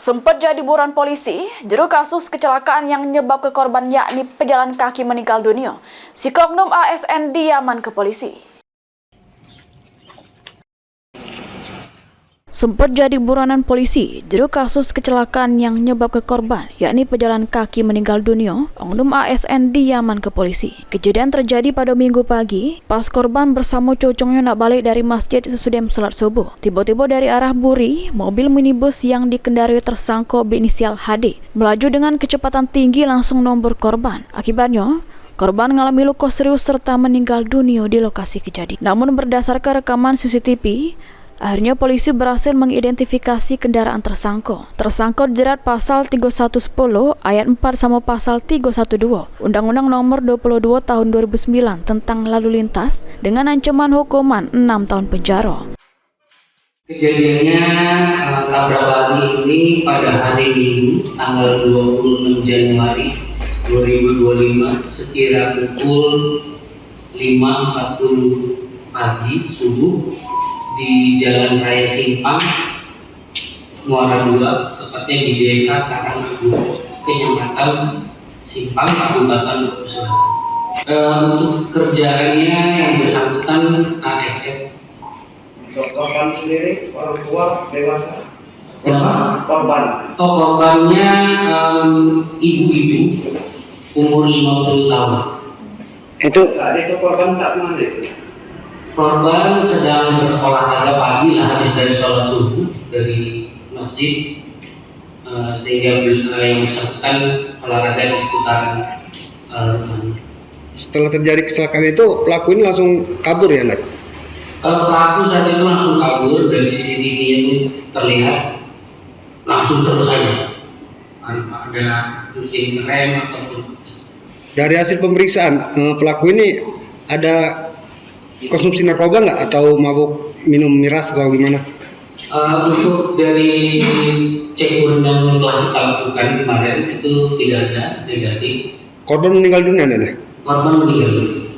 Sempat jadi buruan polisi, juru kasus kecelakaan yang menyebabkan korban yakni pejalan kaki meninggal dunia. Si oknum ASN diaman ke polisi. Sempat jadi buronan polisi, juru kasus kecelakaan yang menyebabkan korban yakni pejalan kaki meninggal dunia, oknum ASN diaman ke polisi. Kejadian terjadi pada Minggu pagi, pas korban bersama cucunya nak balik dari masjid sesudah salat subuh. Tiba-tiba dari arah Buri, mobil minibus yang dikendarai tersangka berinisial HD melaju dengan kecepatan tinggi langsung nombor korban. Akibatnya, korban mengalami luka serius serta meninggal dunia di lokasi kejadian. Namun berdasarkan rekaman CCTV, akhirnya polisi berhasil mengidentifikasi kendaraan tersangka. Tersangka dijerat pasal 3110 ayat 4 sama pasal 312 Undang-Undang Nomor 22 Tahun 2009 tentang lalu lintas dengan ancaman hukuman 6 tahun penjara. Kejadiannya tabrak lari ini pada hari Minggu tanggal 26 Januari 2025 sekira pukul 5.40 pagi subuh di Jalan Raya Simpang, Muara II, tepatnya di Desa Karangrejo, Kecamatan Simpang, Kabupaten Lombok Selatan. Untuk kerjaannya yang bersangkutan ASN. Untuk korban sendiri, orang tua, dewasa? Kenapa? Korban. Oh, korbannya ibu-ibu umur 50 tahun. Itu saat itu korban tak mana itu? Korban sedang berolahraga pagi lah habis dari sholat subuh dari masjid, sehingga yang bersangkutan olahraga di seputaran rumahnya. Setelah terjadi kecelakaan itu pelaku ini langsung kabur ya, Nat? Pelaku saat itu langsung kabur, dari CCTV itu terlihat langsung terus saja tanpa ada mungkin rem ataupun. Dari hasil pemeriksaan pelaku ini ada konsumsi narkoba nggak atau mabuk minum miras atau gimana? Untuk dari cek urin yang telah kita lakukan kemarin itu tidak ada, negatif. Korban meninggal dunia, Nat? Korban meninggal dunia.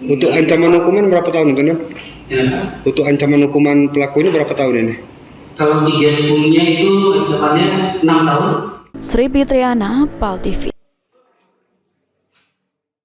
Untuk ancaman hukuman berapa tahun itu, Nat? Kenapa? Untuk ancaman hukuman pelaku ini berapa tahun ini? Kalau 310-nya itu ancamannya 6 tahun. Sri Fitriana, PAL TV.